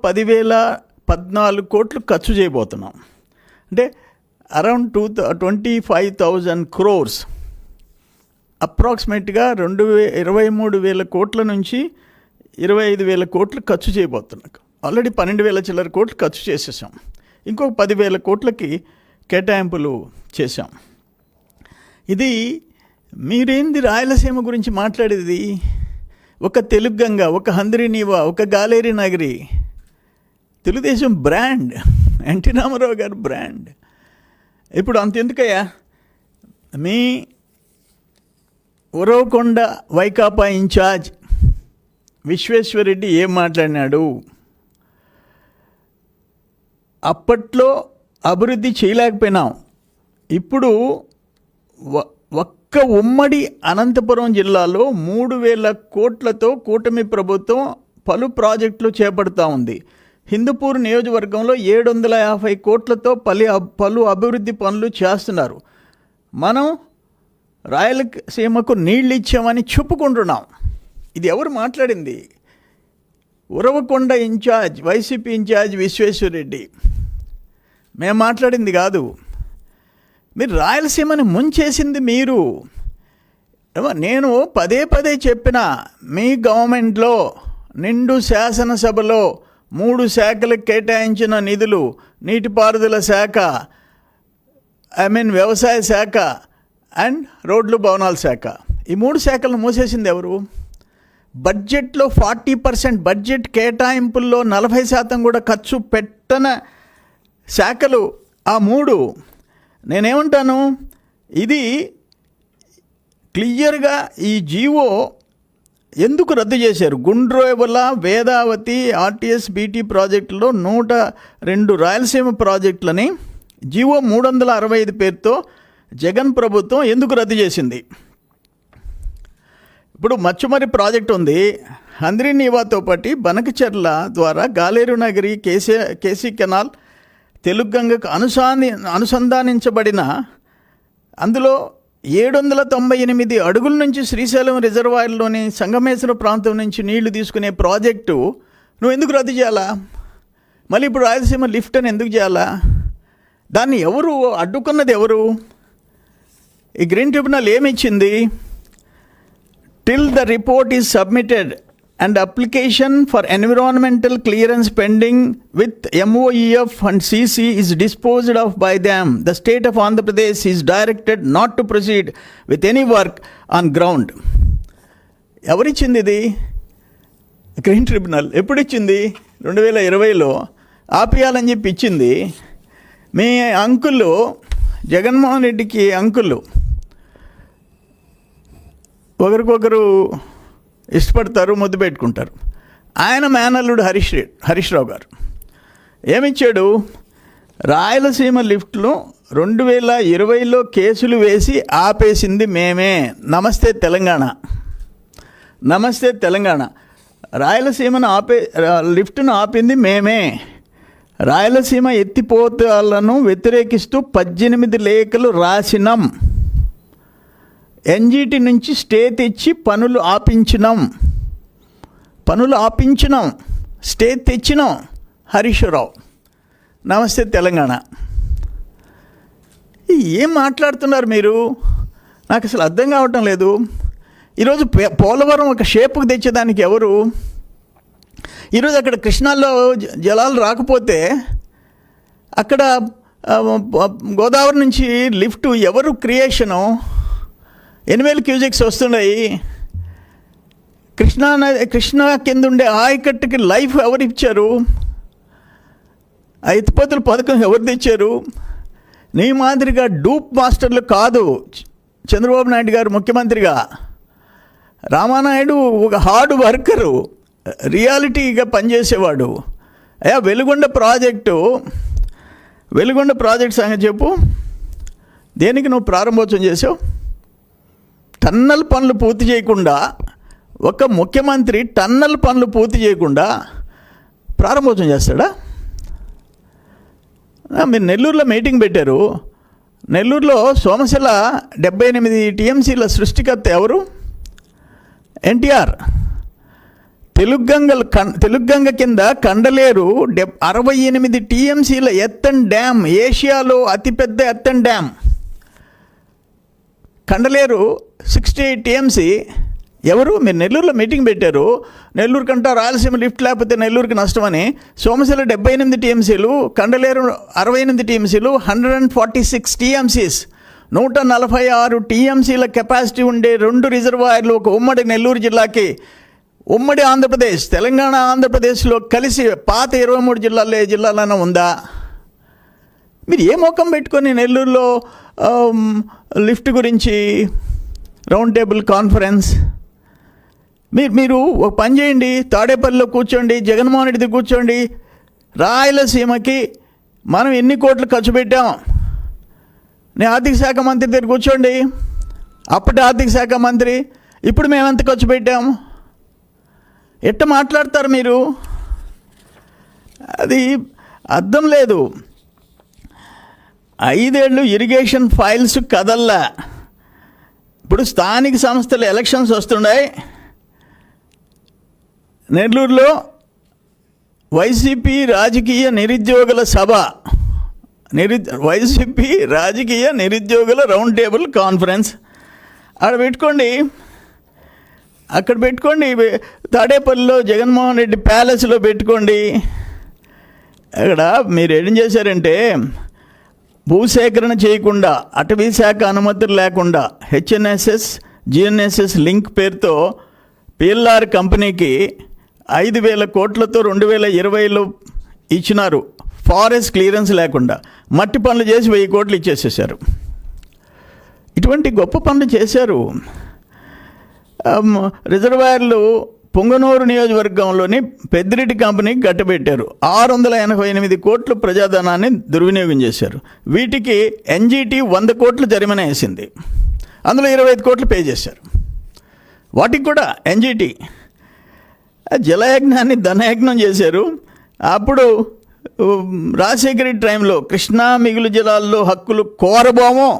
10,014 కోట్లు ఖర్చు చేయబోతున్నాం. అంటే అరౌండ్ 25,000 crores, అప్రాక్సిమేట్గా 23,000 కోట్ల నుంచి 25,000 కోట్లు ఖర్చు చేయబోతున్నాం. ఆల్రెడీ 12,000 చిల్లర కోట్లు ఖర్చు చేసేసాం. ఇంకొక 10,000 కోట్లకి కేటాయింపులు చేశాం. ఇది మీరేంది రాయలసీమ గురించి మాట్లాడేది? ఒక తెలుగు గంగ, ఒక హంద్రీనీవా, ఒక గాలేరి నగరి, తెలుగుదేశం బ్రాండ్, ఎన్టీ రామారావు గారు బ్రాండ్. ఇప్పుడు అంతెందుకయ్యా, మీ ఉరవకొండ వైకాపా ఇన్ఛార్జ్ విశ్వేశ్వరరెడ్డి ఏం మాట్లాడినాడు? అప్పట్లో అభివృద్ధి చేయలేకపోయినాం, ఇప్పుడు ఒక్క ఉమ్మడి అనంతపురం జిల్లాలో 3,000 కోట్లతో కూటమి ప్రభుత్వం పలు ప్రాజెక్టులు చేపడుతూ ఉంది. హిందూపూర్ నియోజకవర్గంలో 750 కోట్లతో పలు అభివృద్ధి పనులు చేస్తున్నారు. మనం రాయలసీమకు నీళ్ళు ఇచ్చామని చెప్పుకుంటున్నాం. ఇది ఎవరు మాట్లాడింది? Uravakonda incharge, YCP incharge Visweswara Reddy. మేము మాట్లాడింది కాదు. మీరు రాయలసీమని ముంచేసింది మీరు. నేను పదే చెప్పిన, మీ గవర్నమెంట్లో నిండు శాసనసభలో 3 శాఖలకు కేటాయించిన నిధులు, నీటిపారుదల శాఖ, వ్యవసాయ శాఖ అండ్ రోడ్లు భవనాల శాఖ, ఈ 3 శాఖలను మూసేసింది ఎవరు? బడ్జెట్లో 40% బడ్జెట్ కేటాయింపుల్లో 40% కూడా ఖర్చు పెట్టన శాఖలు ఆ 3. నేనేమంటాను, ఇది క్లియర్గా ఈ జీవో ఎందుకు రద్దు చేశారు? గుండ్రోవల, వేదావతి, ఆర్టీఎస్, బీటీ ప్రాజెక్టులో 102 రాయలసీమ ప్రాజెక్టులని జీవో 365 పేరుతో జగన్ ప్రభుత్వం ఎందుకు రద్దు చేసింది? ఇప్పుడు మచ్చుమరి ప్రాజెక్ట్ ఉంది, హంద్రీనీవాతో పాటు బనకచెర్ల ద్వారా గాలేరు నగరి, కేసీ కెనాల్, తెలుగు గంగకు అనుసంధానించబడిన అందులో 798 అడుగుల నుంచి శ్రీశైలం రిజర్వాయర్లోని సంగమేశ్వర ప్రాంతం నుంచి నీళ్లు తీసుకునే ప్రాజెక్టు నువ్వు ఎందుకు రద్దు చేయాలా? మళ్ళీ ఇప్పుడు రాయలసీమ లిఫ్ట్ అని ఎందుకు చేయాలా? దాన్ని ఎవరు అడ్డుకున్నది? ఎవరు? ఈ గ్రీన్ ట్రిబ్యునల్ ఏమిచ్చింది? till the report is submitted and application for environmental clearance pending with MOEF and CC is disposed of by them, the state of Andhra Pradesh is directed not to proceed with any work on ground. ఎవరిచ్చింది ఇది? Green tribunal. ఎప్పుడు ఇచ్చింది? 2020లో ఆపేయాలని చెప్పి ఇచ్చింది. మీ uncle, Jaganmohan రెడ్డికి uncle ఒకరికొకరు ఇష్టపడతారు, ముద్దు పెట్టుకుంటారు. ఆయన మేనల్లుడు హరీష్ రావు గారు ఏమిచ్చాడు? రాయలసీమ లిఫ్ట్లో 2020లో కేసులు వేసి ఆపేసింది మేమే. నమస్తే తెలంగాణ, నమస్తే తెలంగాణ. రాయలసీమను లిఫ్ట్ను ఆపింది మేమే. రాయలసీమ ఎత్తిపోతలను వ్యతిరేకిస్తూ 18 లేఖలు రాసినాం. ఎన్జీటీ నుంచి స్టే తెచ్చి పనులు ఆపించినాం, స్టే తెచ్చినాం. హరీష్ రావు, నమస్తే తెలంగాణ. ఏం మాట్లాడుతున్నారు మీరు? నాకు అసలు అర్థం కావటం లేదు. ఈరోజు పోలవరం ఒక షేపుకు తెచ్చేదానికి ఎవరు? ఈరోజు అక్కడ కృష్ణాలో జలాలు రాకపోతే అక్కడ గోదావరి నుంచి లిఫ్ట్ ఎవరు క్రియేషను? 8,000 క్యూజెక్స్ వస్తున్నాయి. కృష్ణా కింద ఉండే ఆయకట్టుకి లైఫ్ ఎవరు ఇచ్చారు? ఆ ఎత్తిపోతల పథకం ఎవరు తెచ్చారు? నీ మాదిరిగా డూప్ మాస్టర్లు కాదు చంద్రబాబు నాయుడు గారు ముఖ్యమంత్రిగా. రామానాయుడు ఒక హార్డ్ వర్కరు, రియాలిటీగా పనిచేసేవాడు. వెలుగొండ ప్రాజెక్ట్ సంగతి చెప్పు. దేనికి నువ్వు ప్రారంభోత్సవం చేసావు? టన్నల్ పనులు పూర్తి చేయకుండా, ఒక ముఖ్యమంత్రి టన్నల్ పనులు పూర్తి చేయకుండా ప్రారంభోత్సవం చేస్తాడా? మీరు నెల్లూరులో మీటింగ్ పెట్టారు. నెల్లూరులో సోమశిల 78 టీఎంసీల సృష్టికర్త ఎవరు? ఎన్టీఆర్. తెలుగంగ కింద కండలేరు 68 టీఎంసీల ఎత్తన్ డ్యామ్, ఏషియాలో అతిపెద్ద ఎత్తన్ డ్యామ్. కండలేరు 68 టీఎంసీ. ఎవరు? మీరు నెల్లూరులో మీటింగ్ పెట్టారు, నెల్లూరు కంటా రాయలసీమ లిఫ్ట్ లేకపోతే నెల్లూరుకి నష్టమని. సోమశిల 78 టీఎంసీలు, కండలేరు 68 టీఎంసీలు, 146 టీఎంసీస్, 146 టీఎంసీల కెపాసిటీ ఉండే 2 రిజర్వాయర్లు ఒక ఉమ్మడి నెల్లూరు జిల్లాకి. ఉమ్మడి ఆంధ్రప్రదేశ్, తెలంగాణ ఆంధ్రప్రదేశ్లో కలిసి పాత 23 జిల్లాల్లో ఏ జిల్లాలైనా ఉందా? మీరు ఏ ముఖం పెట్టుకొని నెల్లూరులో లిఫ్ట్ గురించి రౌండ్ టేబుల్ కాన్ఫరెన్స్? మీరు ఒక పని చేయండి, తాడేపల్లిలో కూర్చోండి, జగన్మోహన్ రెడ్డి కూర్చోండి, రాయలసీమకి మనం ఎన్ని కోట్లు ఖర్చు పెట్టాం, నేను ఆర్థిక శాఖ మంత్రి దగ్గర కూర్చోండి, అప్పటి ఆర్థిక శాఖ మంత్రి, ఇప్పుడు మేము ఎంత ఖర్చు పెట్టాం, ఎట్ట మాట్లాడతారు మీరు? అది అర్థం లేదు. 5 ఏళ్ళు ఇరిగేషన్ ఫైల్స్ కదల్లా. ఇప్పుడు స్థానిక సంస్థల ఎలక్షన్స్ వస్తున్నాయి. నెల్లూరులో వైసీపీ రాజకీయ నిరుద్యోగుల సభ, వైసీపీ రాజకీయ నిరుద్యోగుల రౌండ్ టేబుల్ కాన్ఫరెన్స్ అక్కడ పెట్టుకోండి. తాడేపల్లిలో జగన్మోహన్ రెడ్డి ప్యాలెస్లో పెట్టుకోండి. అక్కడ మీరు ఏం చేశారంటే, భూసేకరణ చేయకుండా, అటవీ శాఖ అనుమతులు లేకుండా హెచ్ఎన్ఎస్ఎస్ జిఎన్ఎస్ఎస్ లింక్ పేరుతో పిఎల్ఆర్ కంపెనీకి 5,000 కోట్లతో 2020లో ఇచ్చినారు. ఫారెస్ట్ క్లియరెన్స్ లేకుండా మట్టి పనులు చేసి 1000 కోట్లు ఇచ్చేసేసారు. ఇటువంటి గొప్ప పనులు చేశారు. రిజర్వాయర్లు పొంగనూరు నియోజకవర్గంలోని పెద్దిరెడ్డి కంపెనీకి కట్టబెట్టారు. 688 కోట్లు ప్రజాధనాన్ని దుర్వినియోగం చేశారు. వీటికి ఎన్జీటీ 100 కోట్లు జరిమానా వేసింది. అందులో 25 కోట్లు పే చేశారు. వాటికి కూడా ఎన్జీటీ జలయజ్ఞాన్ని ధనయజ్ఞం చేశారు. అప్పుడు రాజశేఖర రెడ్డి టైంలో కృష్ణా మిగులు జలాల్లో హక్కులు కోరబోమో